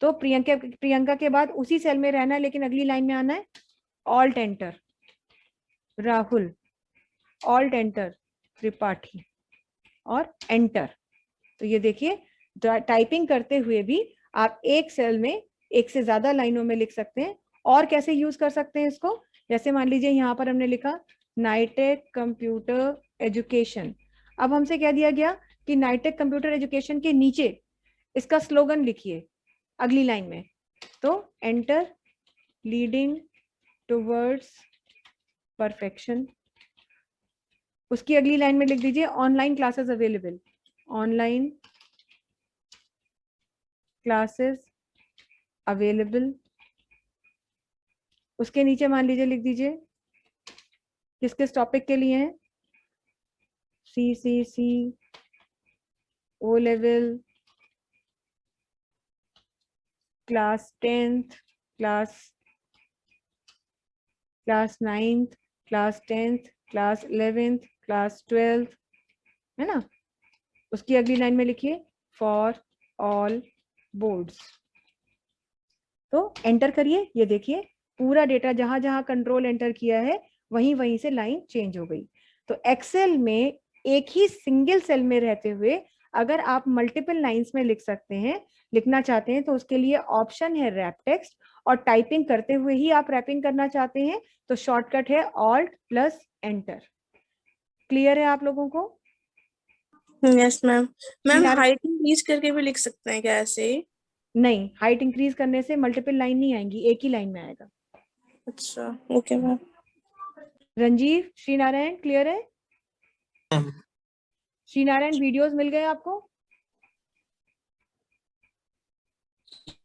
तो प्रियंका के बाद उसी सेल में रहना है, लेकिन अगली लाइन में आना है alt enter Rahul, alt enter Tripathi और एंटर। तो ये देखिए टाइपिंग करते हुए भी आप एक सेल में एक से ज्यादा लाइनों में लिख सकते हैं। और कैसे यूज कर सकते हैं इसको, जैसे मान लीजिए यहाँ पर हमने लिखा नाइटेक कंप्यूटर एजुकेशन। अब हमसे क्या दिया गया कि नाइटेक कंप्यूटर एजुकेशन के नीचे इसका स्लोगन लिखिए अगली लाइन में। तो एंटर लीडिंग टुवर्ड्स परफेक्शन, उसकी अगली लाइन में लिख दीजिए online classes available, online classes available. उसके नीचे मान लीजिए लिख दीजिए किस किस टॉपिक के लिए है, CCC, O level, class 10th, class 9th, class 10th, class 11th, class 12th, है ना। उसकी अगली लाइन में लिखिए फॉर ऑल बोर्ड्स। तो एंटर करिए, ये देखिए पूरा डेटा जहां जहां कंट्रोल एंटर किया है वहीं वहीं से लाइन चेंज हो गई। तो एक्सेल में एक ही सिंगल सेल में रहते हुए अगर आप मल्टीपल लाइंस में लिख सकते हैं, लिखना चाहते हैं, तो उसके लिए ऑप्शन है रैप टेक्स्ट। और टाइपिंग करते हुए ही आप रैपिंग करना चाहते हैं तो शॉर्टकट है ऑल्ट प्लस एंटर। क्लियर है आप लोगों को?
Yes ma'am. Ma'am height increase करके भी लिख सकते हैं क्या ऐसे?
नहीं, हाइट इंक्रीज करने से मल्टीपल लाइन नहीं आएंगी, एक ही लाइन में आएगा।
अच्छा okay ma'am.
Ranjeev, Shri Narayan, clear है? श्री नारायण वीडियोस मिल गए आपको?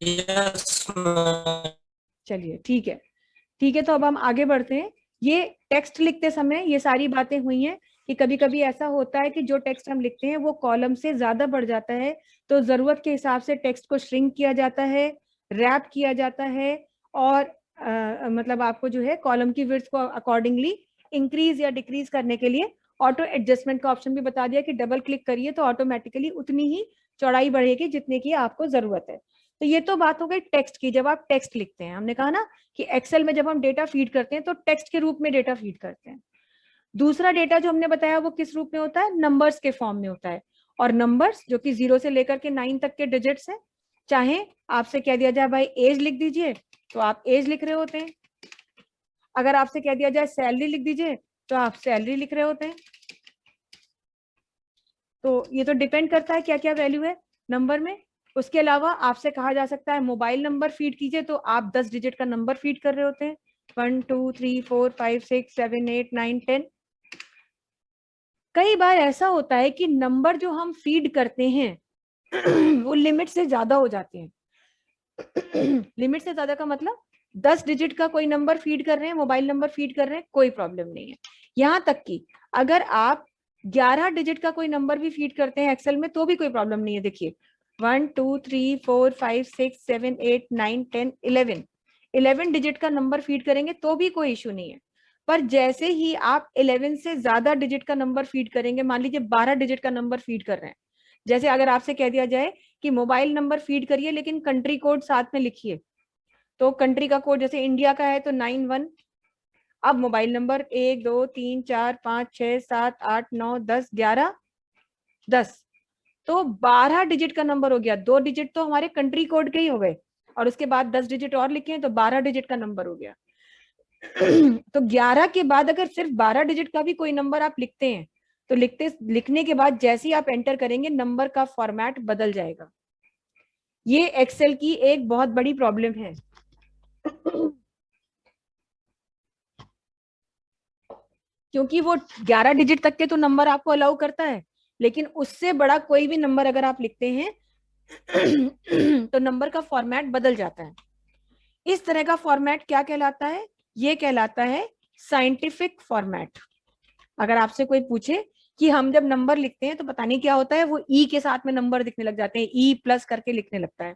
यस।
चलिए ठीक है, ठीक है। तो अब हम आगे बढ़ते हैं। ये टेक्स्ट लिखते समय ये सारी बातें हुई हैं कि कभी कभी ऐसा होता है कि जो टेक्स्ट हम लिखते हैं वो कॉलम से ज्यादा बढ़ जाता है, तो जरूरत के हिसाब से टेक्स्ट को श्रिंक किया जाता है, रैप किया जाता है, और मतलब आपको जो है कॉलम की विड्थ को अकॉर्डिंगली इंक्रीज या डिक्रीज करने के लिए ऑटो एडजस्टमेंट का ऑप्शन भी बता दिया कि डबल क्लिक करिए तो ऑटोमेटिकली उतनी ही चौड़ाई बढ़ेगी जितने की आपको जरूरत है। तो ये तो बात हो गई टेक्स्ट की। जब आप टेक्स्ट लिखते हैं, हमने कहा ना कि एक्सेल में जब हम डेटा फीड करते हैं तो टेक्स्ट के रूप में डेटा फीड करते हैं। दूसरा डेटा जो हमने बताया वो किस रूप में होता है, नंबर्स के फॉर्म में होता है। और नंबर्स जो कि 0 से लेकर के 9 तक के डिजिट्स हैं, चाहे आपसे कह दिया जाए भाई एज लिख दीजिए तो आप एज लिख रहे होते हैं, अगर आपसे कह दिया जाए सैलरी लिख दीजिए तो आप सैलरी लिख रहे होते हैं। तो ये तो डिपेंड करता है क्या क्या वैल्यू है नंबर में। उसके अलावा आपसे कहा जा सकता है मोबाइल नंबर फीड कीजिए तो आप 10 डिजिट का नंबर फीड कर रहे होते हैं, 1 2 3 4 5 6 7 8 9 10। कई बार ऐसा होता है कि नंबर जो हम फीड करते हैं वो लिमिट से ज्यादा हो जाते हैं। लिमिट से ज्यादा का मतलब 10 डिजिट का कोई नंबर फीड कर रहे हैं, मोबाइल नंबर फीड कर रहे हैं, कोई प्रॉब्लम नहीं है। यहां तक कि अगर आप 11 डिजिट का कोई नंबर भी फीड करते हैं एक्सेल में तो भी कोई प्रॉब्लम नहीं है। देखिए 1 2 3 4 5 6 7 8 9 10 11 डिजिट का नंबर फीड करेंगे तो भी कोई इशू नहीं है। पर जैसे ही आप 11 से ज्यादा डिजिट का नंबर फीड करेंगे, मान लीजिए 12 डिजिट का नंबर फीड कर रहे हैं, जैसे अगर आपसे कह दिया जाए कि मोबाइल नंबर फीड करिए लेकिन कंट्री कोड साथ में लिखिए, तो कंट्री का कोड जैसे इंडिया का है तो 91। अब मोबाइल नंबर 1 2 3 4 5 6 7 8 9 10 11 10, तो 12 डिजिट का नंबर हो गया। 2 डिजिट तो हमारे कंट्री कोड के ही हो गए और उसके बाद 10 डिजिट और लिखे हैं तो 12 डिजिट का नंबर हो गया। तो 11 के बाद अगर सिर्फ 12 डिजिट का भी कोई नंबर आप लिखते हैं तो लिखने के बाद जैसे ही आप एंटर करेंगे नंबर का फॉर्मेट बदल जाएगा। ये एक्सेल की एक बहुत बड़ी प्रॉब्लम है। क्योंकि वो 11 डिजिट तक के तो नंबर आपको अलाउ करता है, लेकिन उससे बड़ा कोई भी नंबर अगर आप लिखते हैं तो नंबर का फॉर्मेट बदल जाता है। इस तरह का फॉर्मेट क्या कहलाता है? ये कहलाता है साइंटिफिक फॉर्मेट। अगर आपसे कोई पूछे कि हम जब नंबर लिखते हैं तो पता नहीं क्या होता है, वो ई के साथ में नंबर दिखने लग जाते हैं, ई प्लस करके लिखने लगता है,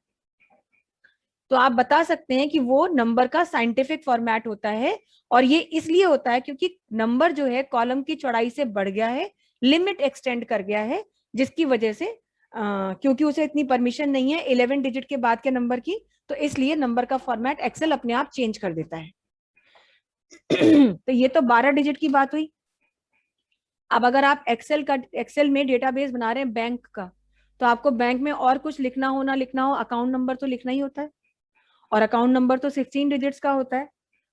तो आप बता सकते हैं कि वो नंबर का साइंटिफिक फॉर्मेट होता है। और ये इसलिए होता है क्योंकि नंबर जो है कॉलम की चौड़ाई से बढ़ गया है, लिमिट एक्सटेंड कर गया है, जिसकी वजह से क्योंकि उसे इतनी परमिशन नहीं है 11 डिजिट के बाद के नंबर की, तो इसलिए नंबर का फॉर्मेट एक्सेल अपने आप चेंज कर देता है। तो ये तो 12 डिजिट की बात हुई। अब अगर आप एक्सेल में डेटाबेस बना रहे हैं बैंक का, तो आपको बैंक में और कुछ लिखना हो ना लिखना हो, अकाउंट नंबर तो लिखना ही होता है, और अकाउंट नंबर तो 16 डिजिट्स का होता है।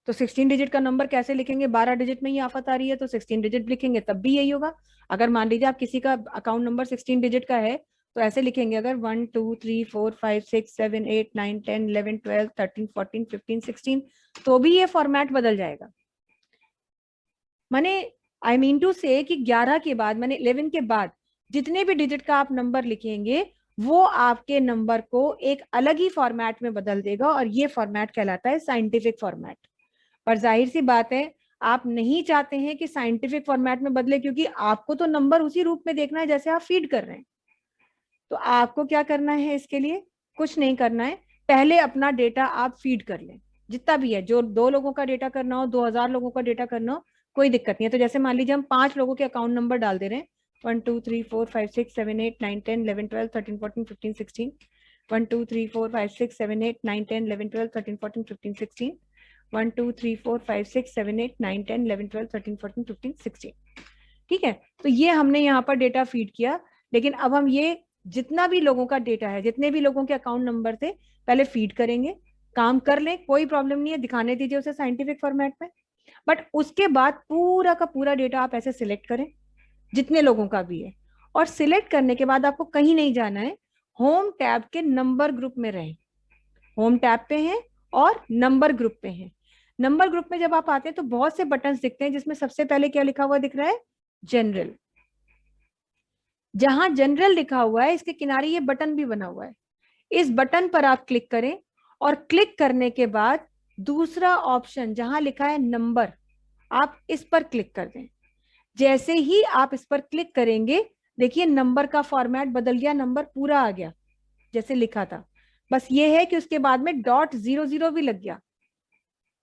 तो 16 डिजिट का नंबर कैसे लिखेंगे? 12 डिजिट में ही आफत आ रही है तो 16 डिजिट लिखेंगे, तब भी यही होगा। अगर मान लीजिए आप किसी का अकाउंट नंबर 16 डिजिट का है, तो ऐसे लिखेंगे, अगर 1 2 3 4 5 6 7 8 9 10 11 12 13 14 15 16, तो भी ये फॉर्मेट बदल जाएगा। माने आई मीन टू से कि 11 के बाद, माने 11 के बाद जितने भी डिजिट का आप नंबर लिखेंगे, वो आपके नंबर को एक अलग ही फॉर्मेट में बदल देगा, और ये फॉर्मेट कहलाता है साइंटिफिक फॉर्मेट। पर जाहिर सी बात है, आप नहीं चाहते हैं कि साइंटिफिक फॉर्मेट में बदले, क्योंकि आपको तो नंबर उसी रूप में देखना है जैसे आप फीड कर रहे हैं। तो आपको क्या करना है? इसके लिए कुछ नहीं करना है, पहले अपना डेटा आप फीड कर लें, जितना भी है। जो 2 लोगों का डेटा करना हो, 2000 लोगों का डेटा करना हो, कोई दिक्कत नहीं है। तो जैसे मान लीजिए हम 5 लोगों के अकाउंट नंबर डाल दे रहे हैं, 1 2 3 4 5 6 7 8 9 10 11 12 13 14 15 16, 1 2 3 4 5 6 7 8 9 10 11 12 13 14 15 16, 1 2 3 4 5 6 7 8 9 10 11 12 13 14 15 16। ठीक है, तो ये हमने यहाँ पर डेटा फीड किया। लेकिन अब हम ये जितना भी लोगों का डेटा है, जितने भी लोगों के अकाउंट नंबर थे, पहले फीड करेंगे। काम कर लें, कोई प्रॉब्लम नहीं है, दिखाने दीजिए उसे साइंटिफिक फॉर्मेट में। बट उसके बाद पूरा का पूरा डेटा आप ऐसे सिलेक्ट करें, जितने लोगों का भी है। और सिलेक्ट करने के बाद आपको कहीं नहीं जाना है, होम टैब के नंबर ग्रुप में रहें। होम टैब पे हैं और नंबर ग्रुप पे हैं। नंबर ग्रुप में जब आप आते हैं तो बहुत से बटन्स दिखते हैं, जिसमें सबसे पहले क्या लिखा हुआ दिख रहा है? जनरल। जहां जनरल लिखा हुआ है, इसके किनारे ये बटन भी बना हुआ है, इस बटन पर आप क्लिक करें। और क्लिक करने के बाद दूसरा ऑप्शन जहां लिखा है नंबर, आप इस पर क्लिक कर दें। जैसे ही आप इस पर क्लिक करेंगे, देखिए नंबर का फॉर्मेट बदल गया, नंबर पूरा आ गया जैसे लिखा था। बस ये है कि उसके बाद में .00 भी लग गया,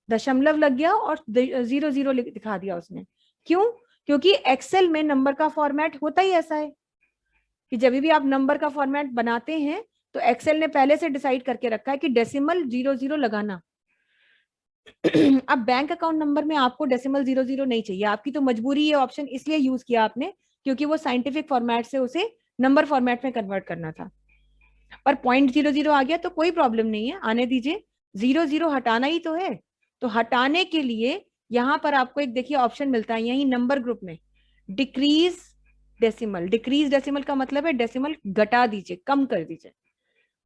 दशमलव लग गया, और 00 दिखा दिया उसने। क्यों? क्योंकि एक्सेल में नंबर का फॉर्मेट होता ही ऐसा है कि जब भी आप नंबर का फॉर्मेट बनाते हैं, तो एक्सेल ने पहले से डिसाइड करके रखा है कि डेसिमल 00 लगाना। अब बैंक अकाउंट नंबर में आपको डेसिमल 00 नहीं चाहिए, आपकी तो मजबूरी ये ऑप्शन इसलिए यूज किया आपने क्योंकि वो साइंटिफिक फॉर्मेट से उसे नंबर फॉर्मेट में कन्वर्ट करना था। पर .00 आ गया तो कोई प्रॉब्लम नहीं है, आने दीजिए। 00 हटाना ही तो है, तो हटाने के लिए यहाँ पर आपको एक देखिए ऑप्शन मिलता है यही नंबर ग्रुप में, डिक्रीज डेसिमल। डिक्रीज डेसिमल का मतलब है डेसिमल घटा दीजिए, कम कर दीजिए।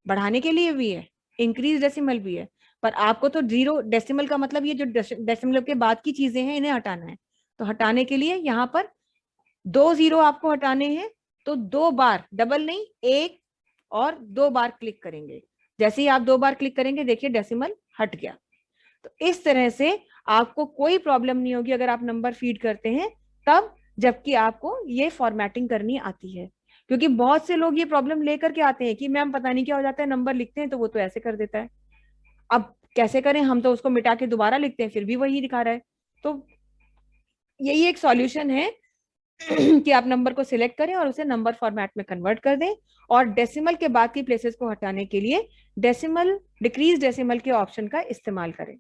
बढ़ाने के लिए भी है, इंक्रीज डेसिमल भी है, पर आपको तो 0 डेसिमल का मतलब ये जो डेसिमल के बाद की चीजें हैं इन्हें हटाना है। तो हटाने के लिए यहाँ पर 2 0 आपको हटाने हैं, तो 2 बार, डबल नहीं, 1 और 2 बार क्लिक करेंगे। जैसे ही आप 2 बार क्लिक करेंगे, देखिए डेसिमल हट गया। तो इस तरह से आपको कोई प्रॉब्लम नहीं होगी अगर आप नंबर फीड करते हैं तब, जबकि आपको ये फॉर्मेटिंग करनी आती है। क्योंकि बहुत से लोग ये प्रॉब्लम लेकर के आते हैं कि मैम पता नहीं क्या हो जाता है, नंबर लिखते हैं तो वो तो ऐसे कर देता है। अब कैसे करें, हम तो उसको मिटा के दोबारा लिखते हैं फिर भी वही दिखा रहा है। तो यही एक सॉल्यूशन है कि आप नंबर को सिलेक्ट करें और उसे नंबर फॉर्मेट में कन्वर्ट कर दें, और डेसिमल के बाद की प्लेसेस को हटाने के लिए डेसिमल, डिक्रीज डेसिमल के ऑप्शन का इस्तेमाल करें।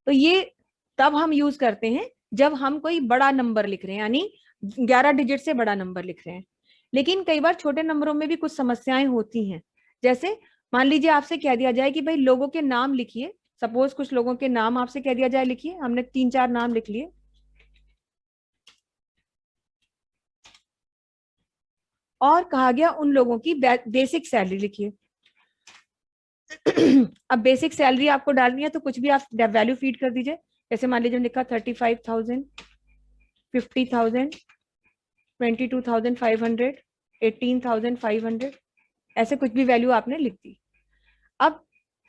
तो ये तब हम यूज करते हैं जब हम कोई बड़ा नंबर लिख रहे हैं, यानी 11 डिजिट से बड़ा नंबर लिख रहे हैं। लेकिन कई बार छोटे नंबरों में भी कुछ समस्याएं होती हैं। जैसे मान लीजिए आपसे कह दिया जाए कि भाई लोगों के नाम लिखिए, सपोज कुछ लोगों के नाम आपसे कह दिया जाए लिखिए, हमने 3-4 नाम लिख लिए, और कहा गया उन लोगों की बेसिक सैलरी लिखिए। अब बेसिक सैलरी आपको डालनी है तो कुछ भी आप वैल्यू फीड कर दीजिए। जैसे मान लीजिए लिखा 35,000, 50,000, 22,500, 18,500, ऐसे कुछ भी वैल्यू आपने लिख दी। अब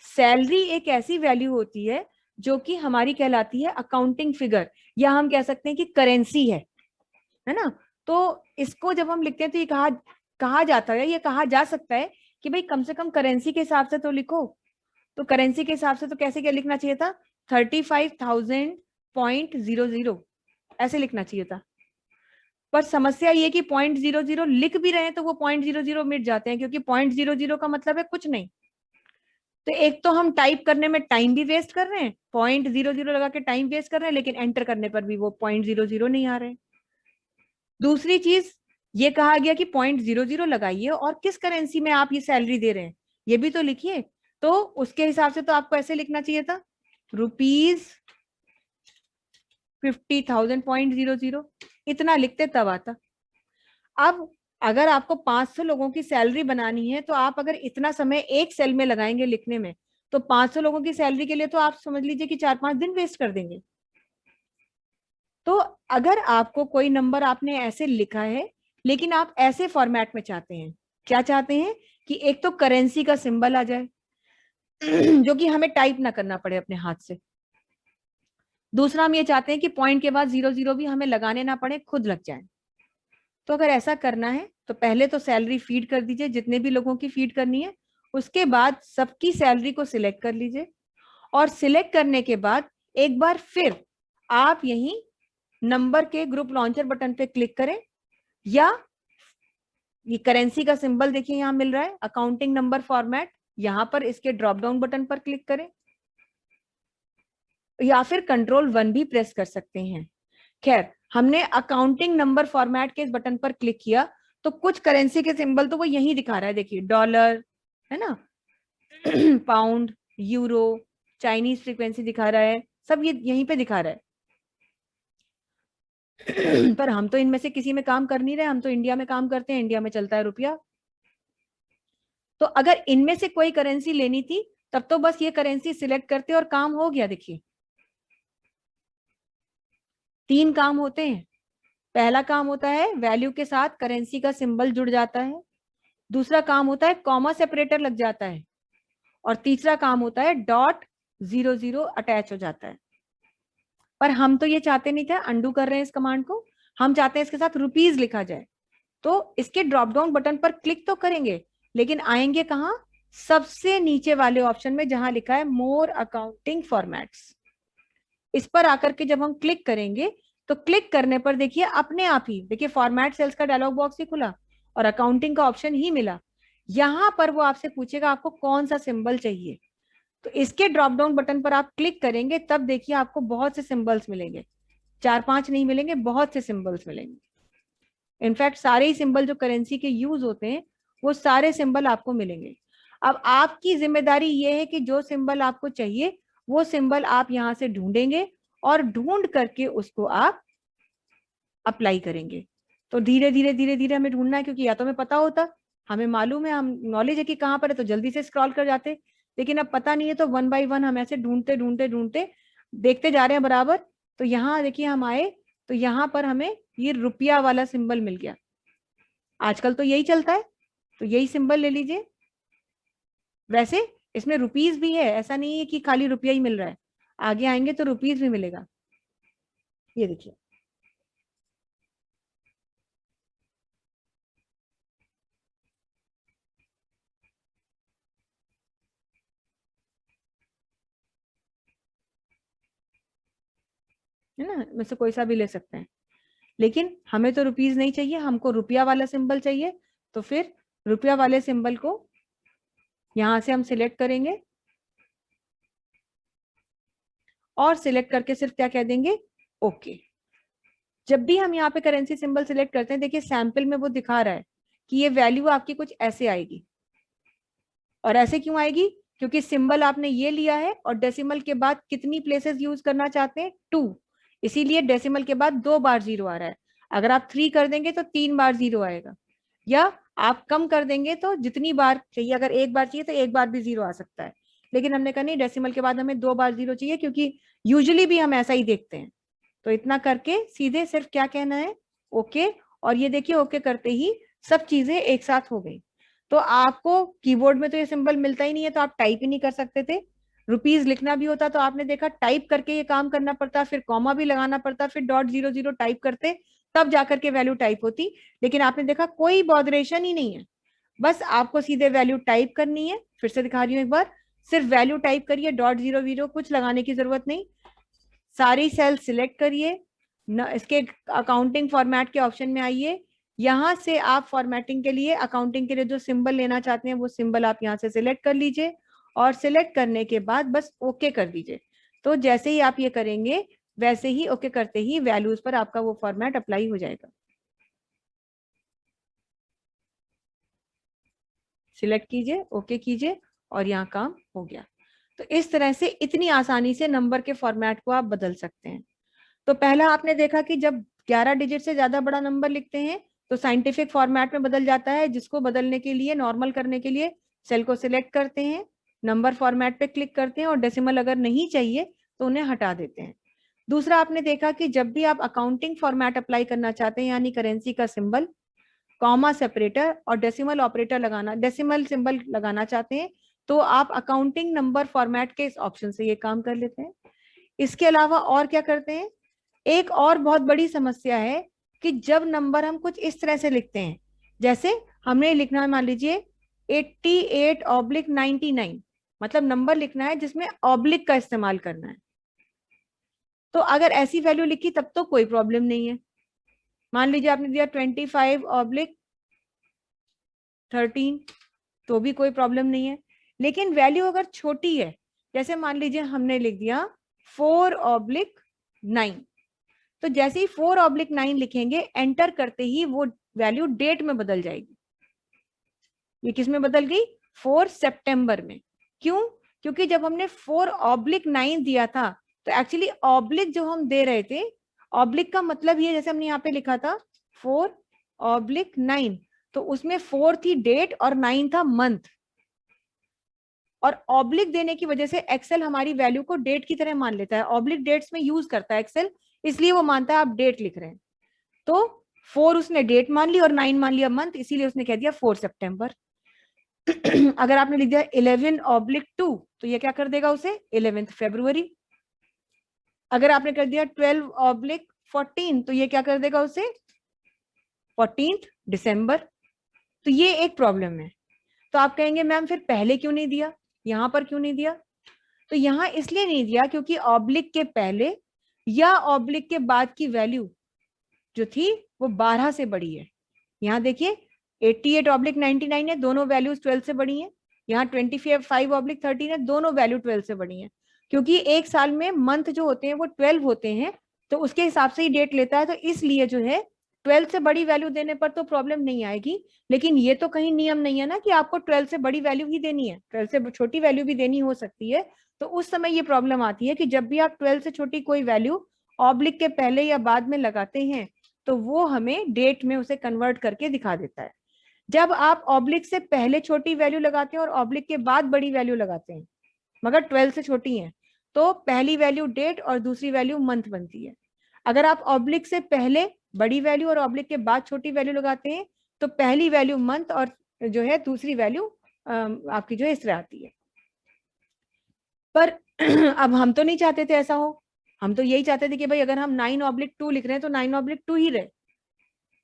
सैलरी एक ऐसी वैल्यू होती है जो कि हमारी कहलाती है अकाउंटिंग फिगर, या हम कह सकते हैं कि करेंसी है ना। तो इसको जब हम लिखते हैं तो ये कहा जाता है, ये कहा जा सकता है कि भाई कम से कम करेंसी के हिसाब से तो लिखो। तो करेंसी के हिसाब से तो कैसे क्या लिखना चाहिए था? 35,000.00 ऐसे लिखना चाहिए था। पर समस्या ये कि 0.00 लिख भी रहे हैं तो वो 0.00 मिट जाते हैं, क्योंकि 0.00 का मतलब है कुछ नहीं। तो एक तो हम टाइप करने में टाइम भी वेस्ट कर रहे हैं, 0.00 लगा के टाइम वेस्ट कर रहे हैं, लेकिन एंटर करने पर भी वो 0.00 नहीं आ रहे। दूसरी चीज, ये कहा गया कि 0.00 लगाइए और किस करेंसी में आप ये सैलरी दे रहे हैं ये भी तो लिखिए। तो उसके हिसाब से तो आपको ऐसे लिखना चाहिए था, ₹50,000.00, इतना लिखते तब आता। अब अगर आपको 500 लोगों की सैलरी बनानी है तो आप अगर इतना समय एक सेल में लगाएंगे लिखने में, तो 500 लोगों की सैलरी के लिए तो आप समझ लीजिए कि 4-5 दिन वेस्ट कर देंगे। तो अगर आपको कोई नंबर आपने ऐसे लिखा है, लेकिन आप ऐसे फॉर्मेट में चाहते हैं, क्या चाहते हैं कि एक तो करेंसी का सिंबल आ जाए जो कि हमें टाइप ना करना पड़े अपने हाथ से। दूसरा, हम ये चाहते हैं कि पॉइंट के बाद 00 भी हमें लगाने ना पड़े, खुद लग जाए। तो अगर ऐसा करना है तो पहले तो सैलरी फीड कर दीजिए, जितने भी लोगों की फीड करनी है। उसके बाद सबकी सैलरी को सिलेक्ट कर लीजिए, और सिलेक्ट करने के बाद एक बार फिर आप यहीं नंबर के ग्रुप लॉन्चर बटन पे क्लिक करें, या ये करेंसी का सिंबल देखिए यहां मिल रहा है, अकाउंटिंग नंबर फॉर्मेट, यहां पर इसके ड्रॉप डाउन बटन पर क्लिक करें, या फिर Ctrl+1 भी प्रेस कर सकते हैं। खैर, हमने अकाउंटिंग नंबर फॉर्मेट के इस बटन पर क्लिक किया तो कुछ करेंसी के सिंबल तो वो यहीं दिखा रहा है, देखिए डॉलर है ना, पाउंड, यूरो, चाइनीज फ्रीक्वेंसी दिखा रहा है, सब ये यहीं पे दिखा रहा है। पर हम तो इनमें से किसी में काम कर नहीं रहे, हम तो इंडिया में काम करते हैं, इंडिया में चलता है रुपया। तो अगर इनमें से कोई करेंसी लेनी थी तब तो बस ये करेंसी सिलेक्ट करते और काम हो गया। देखिए 3 काम होते हैं। पहला काम होता है वैल्यू के साथ करेंसी का सिंबल जुड़ जाता है, दूसरा काम होता है कॉमा सेपरेटर लग जाता है, और तीसरा काम होता है .00 अटैच हो जाता है। पर हम तो ये चाहते नहीं थे, अंडू कर रहे हैं इस कमांड को, हम चाहते हैं इसके साथ रुपीज लिखा जाए। तो इसके ड्रॉप डाउन बटन पर क्लिक तो करेंगे, लेकिन आएंगे कहाँ, सबसे नीचे वाले ऑप्शन में जहां लिखा है मोर अकाउंटिंग फॉर्मेट्स। इस पर आकर के जब हम क्लिक करेंगे तो क्लिक करने पर देखिए अपने आप ही देखिए फॉर्मेट सेल्स का डायलॉग बॉक्स ही खुला और अकाउंटिंग का ऑप्शन ही मिला। यहां पर वो आपसे पूछेगा आपको कौन सा सिंबल चाहिए, तो इसके ड्रॉप डाउन बटन पर आप क्लिक करेंगे, तब देखिए आपको बहुत से सिंबल्स मिलेंगे, 4-5 नहीं मिलेंगे, बहुत से सिंबल्स मिलेंगे। इनफैक्ट सारे ही सिंबल जो करेंसी के यूज होते हैं वो सारे सिंबल आपको मिलेंगे। अब आपकी जिम्मेदारी ये है कि जो सिंबल आपको चाहिए वो सिंबल आप यहां से ढूंढेंगे और ढूंढ करके उसको आप अप्लाई करेंगे। तो धीरे धीरे धीरे धीरे हमें ढूंढना है, क्योंकि या तो हमें पता होता, हमें मालूम है, हम नॉलेज है कि कहाँ पर है, तो जल्दी से स्क्रॉल कर जाते, लेकिन अब पता नहीं है तो 1 बाय 1 हम ऐसे ढूंढते ढूंढते ढूंढते देखते जा रहे हैं बराबर। तो यहाँ देखिए हम आए तो यहाँ पर हमें ये रुपया वाला सिंबल मिल गया, आजकल तो यही चलता है, तो यही सिंबल ले लीजिए। वैसे इसमें रुपीज भी है, ऐसा नहीं है कि खाली रुपया ही मिल रहा है, आगे आएंगे तो रुपीज भी मिलेगा। ये देखिए है ना, में से कोई सा भी ले सकते हैं, लेकिन हमें तो रुपीज नहीं चाहिए, हमको रुपया वाला सिंबल चाहिए। तो फिर रुपया वाले सिंबल को यहां से हम सिलेक्ट करेंगे और सिलेक्ट करके सिर्फ क्या कह देंगे, ओके। जब भी हम यहाँ पे करेंसी सिंबल सिलेक्ट करते हैं, देखिए सैंपल में वो दिखा रहा है कि ये वैल्यू आपकी कुछ ऐसे आएगी। और ऐसे क्यों आएगी, क्योंकि सिंबल आपने ये लिया है और डेसिमल के बाद कितनी प्लेसेस यूज करना चाहते हैं, 2, इसीलिए डेसिमल के बाद 2 बार 0 आ रहा है। अगर आप 3 कर देंगे तो 3 बार 0 आएगा, या आप कम कर देंगे तो जितनी बार चाहिए, अगर 1 बार चाहिए तो 1 बार भी 0 आ सकता है। लेकिन हमने कहा नहीं, डेसिमल के बाद हमें 2 बार 0 चाहिए, क्योंकि यूजुअली भी हम ऐसा ही देखते हैं। तो इतना करके सीधे सिर्फ क्या कहना है, ओके। और ये देखिए ओके करते ही सब चीजें एक साथ हो गई। तो आपको कीबोर्ड में तो ये सिंबल मिलता ही नहीं है, तो आप टाइप ही नहीं कर सकते थे। रुपीज लिखना भी होता तो आपने देखा टाइप करके ये काम करना पड़ता, फिर कॉमा भी लगाना पड़ता, फिर .00 टाइप करते, तब जाकर के वैल्यू टाइप होती। लेकिन आपने देखा कोई बॉदरेशन ही नहीं है, बस आपको सीधे वैल्यू टाइप करनी है। फिर से दिखा रही हूँ एक बार, सिर्फ वैल्यू टाइप करिए, .00 कुछ लगाने की जरूरत नहीं। सारी सेल सिलेक्ट करिए, न, इसके अकाउंटिंग फॉर्मेट के ऑप्शन में आइए, यहाँ से आप फॉर्मेटिंग के लिए, अकाउंटिंग के लिए जो सिंबल लेना चाहते हैं वो सिंबल आप यहाँ से सिलेक्ट कर लीजिए, और सिलेक्ट करने के बाद बस ओके कर दीजिए। तो जैसे ही आप ये करेंगे वैसे ही ओके करते ही वैल्यूज पर आपका वो फॉर्मेट अप्लाई हो जाएगा। सिलेक्ट कीजिए, ओके कीजिए, और यहाँ काम हो गया। तो इस तरह से इतनी आसानी से नंबर के फॉर्मेट को आप बदल सकते हैं। तो पहला आपने देखा कि जब 11 डिजिट से ज्यादा बड़ा नंबर लिखते हैं तो साइंटिफिक फॉर्मेट में बदल जाता है, जिसको बदलने के लिए, नॉर्मल करने के लिए सेल को सिलेक्ट करते हैं, नंबर फॉर्मेट पे क्लिक करते हैं, और डेसिमल अगर नहीं चाहिए तो उन्हें हटा देते हैं। दूसरा आपने देखा कि जब भी आप अकाउंटिंग फॉर्मेट अप्लाई करना चाहते हैं, यानी करेंसी का सिंबल, कॉमा सेपरेटर और डेसिमल ऑपरेटर लगाना, डेसिमल सिंबल लगाना चाहते हैं, तो आप अकाउंटिंग नंबर फॉर्मेट के इस ऑप्शन से ये काम कर लेते हैं। इसके अलावा और क्या करते हैं, एक और बहुत बड़ी समस्या है कि जब नंबर हम कुछ इस तरह से लिखते हैं, जैसे हमने लिखना है, मान लीजिए 88/99, मतलब नंबर लिखना है जिसमें ऑब्लिक का इस्तेमाल करना है। तो अगर ऐसी वैल्यू लिखी तब तो कोई प्रॉब्लम नहीं है। मान लीजिए आपने दिया 25/13, तो भी कोई प्रॉब्लम नहीं है। लेकिन वैल्यू अगर छोटी है, जैसे मान लीजिए हमने लिख दिया 4/9, तो जैसे ही 4/9 लिखेंगे, एंटर करते ही वो वैल्यू डेट में बदल जाएगी। ये किस में बदल गई, 4 सितंबर में। क्यों, क्योंकि जब हमने 4/9 दिया था तो एक्चुअली ऑब्लिक जो हम दे रहे थे, ऑब्लिक का मतलब ये, जैसे हमने यहाँ पे लिखा था 4/9, तो उसमें 4 थी डेट और 9 था मंथ, और ऑब्लिक देने की वजह से एक्सेल हमारी वैल्यू को डेट की तरह मान लेता है। ऑब्लिक डेट्स में यूज करता है एक्सेल, इसलिए वो मानता है आप डेट लिख रहे हैं। तो 4 उसने डेट मान ली और 9 मान लिया मंथ, इसीलिए उसने कह दिया 4 सितंबर। अगर आपने लिख दिया 11/2, तो ये क्या कर देगा उसे, 11 फरवरी। अगर आपने कर दिया 12/14, तो ये क्या कर देगा उसे, 14 दिसंबर। तो ये एक प्रॉब्लम है। तो आप कहेंगे मैम फिर पहले क्यों नहीं दिया, यहां पर क्यों नहीं दिया? तो यहां इसलिए नहीं दिया क्योंकि ऑब्लिक के पहले या ऑब्लिक के बाद की वैल्यू जो थी वो 12 से बड़ी है। यहाँ देखिए 88/99 है, दोनों वैल्यूज 12 से बड़ी हैं। यहाँ 25/13 है, दोनों वैल्यू 12 से बड़ी हैं। क्योंकि एक साल में मंथ जो होते हैं वो 12 होते हैं, तो उसके हिसाब से ही डेट लेता है। तो इसलिए जो है 12 से बड़ी वैल्यू देने पर तो प्रॉब्लम नहीं आएगी। लेकिन ये तो कहीं नियम नहीं है ना कि आपको 12 से बड़ी वैल्यू ही देनी है, 12 से छोटी वैल्यू भी देनी हो सकती है। तो उस समय ये प्रॉब्लम आती है कि जब भी आप 12 से छोटी कोई वैल्यू ऑब्लिक के पहले या बाद में लगाते हैं, तो वो हमें डेट में उसे कन्वर्ट करके दिखा देता है। जब आप ऑब्लिक से पहले छोटी वैल्यू लगाते हैं और ऑब्लिक के बाद बड़ी वैल्यू लगाते हैं, मगर 12 से छोटी है, तो पहली वैल्यू डेट और दूसरी वैल्यू मंथ बनती है। अगर आप ऑब्लिक से पहले बड़ी वैल्यू और ऑब्लिक के बाद छोटी वैल्यू लगाते हैं, तो पहली वैल्यू मंथ और जो है दूसरी वैल्यू आपकी जो है इस तरह आती है। पर अब हम तो नहीं चाहते थे ऐसा हो, हम तो यही चाहते थे कि भाई अगर हम 9/2 लिख रहे हैं तो 9/2 ही रहे,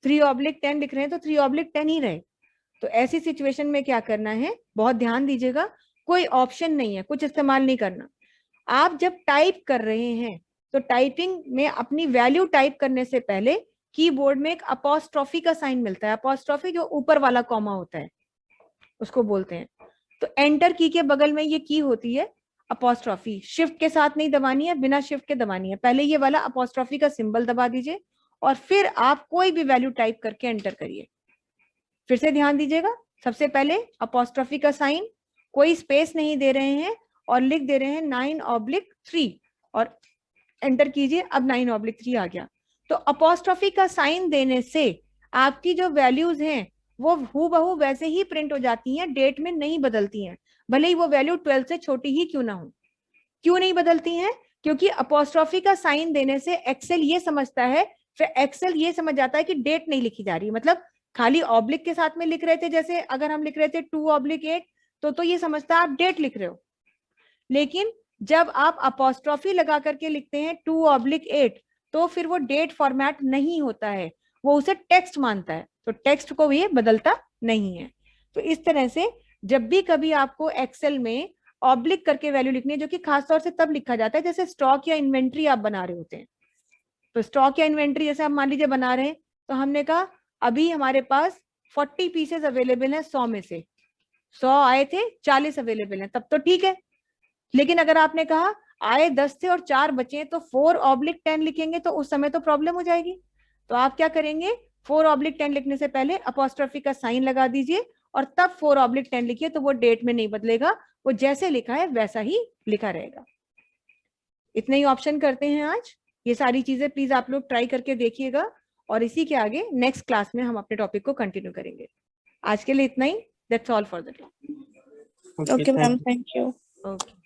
3/10 लिख रहे हैं तो 3/10 ही रहे। तो ऐसी सिचुएशन में क्या करना है, बहुत ध्यान दीजिएगा, कोई ऑप्शन नहीं है, कुछ इस्तेमाल नहीं करना। आप जब टाइप कर रहे हैं तो टाइपिंग में अपनी वैल्यू टाइप करने से पहले कीबोर्ड में एक अपोस्ट्रोफी का साइन मिलता है। अपोस्ट्रोफी जो ऊपर वाला कॉमा होता है उसको बोलते हैं। तो एंटर की के बगल में ये की होती है अपोस्ट्रोफी, शिफ्ट के साथ नहीं दबानी है, बिना शिफ्ट के दबानी है। पहले ये वाला अपोस्ट्रोफी का सिंबल दबा दीजिए और फिर आप कोई भी वैल्यू टाइप करके एंटर करिए। फिर से ध्यान दीजिएगा, सबसे पहले अपोस्ट्रोफी का साइन, कोई स्पेस नहीं दे रहे हैं और लिख दे रहे हैं 9/3 और एंटर कीजिए। अब 9/3 आ गया। तो अपोस्ट्रोफी का साइन देने से आपकी जो वैल्यूज हैं वो हूबहू वैसे ही प्रिंट हो जाती हैं, डेट में नहीं बदलती हैं, भले ही वो वैल्यू 12 से छोटी ही क्यों ना हो। क्यों नहीं बदलती हैं? क्योंकि अपोस्ट्रोफी का साइन देने से एक्सेल ये समझता है, फिर एक्सेल ये समझ जाता है कि डेट नहीं लिखी जा रही। मतलब खाली ऑब्लिक के साथ में लिख रहे थे, जैसे अगर हम लिख रहे थे 2/8, तो ये समझता है आप डेट लिख रहे हो। लेकिन जब आप अपोस्ट्रोफी लगा करके लिखते हैं 2/8, तो फिर वो डेट फॉर्मेट नहीं होता है, वो उसे टेक्स्ट मानता है, तो टेक्स्ट को ये बदलता नहीं है। तो इस तरह से जब भी कभी आपको एक्सेल में ऑब्लिक करके वैल्यू लिखनी है, जो कि खासतौर से तब लिखा जाता है जैसे स्टॉक या इन्वेंट्री आप बना रहे होते हैं, तो स्टॉक या इन्वेंट्री जैसे आप मान लीजिए बना रहे हैं, तो हमने कहा अभी हमारे पास 40 पीसेस अवेलेबल है 100 में से, 100 आए थे 40 अवेलेबल हैं, तब तो ठीक है। लेकिन अगर आपने कहा आए 10 थे और 4 बचे तो 4/10 लिखेंगे, तो उस समय तो प्रॉब्लम हो जाएगी। तो आप क्या करेंगे, 4/10 लिखने से पहले अपॉस्ट्रोफी का साइन लगा दीजिए और तब 4/10 लिखिए, तो वो डेट में नहीं बदलेगा, वो जैसे लिखा है वैसा ही लिखा रहेगा। इतने ही ऑप्शन करते हैं आज। ये सारी चीजें प्लीज आप लोग ट्राई करके देखिएगा, और इसी के आगे नेक्स्ट क्लास में हम अपने टॉपिक को कंटिन्यू करेंगे। आज के लिए इतना ही। That's all for the day.
Okay ma'am, thank you.
Okay.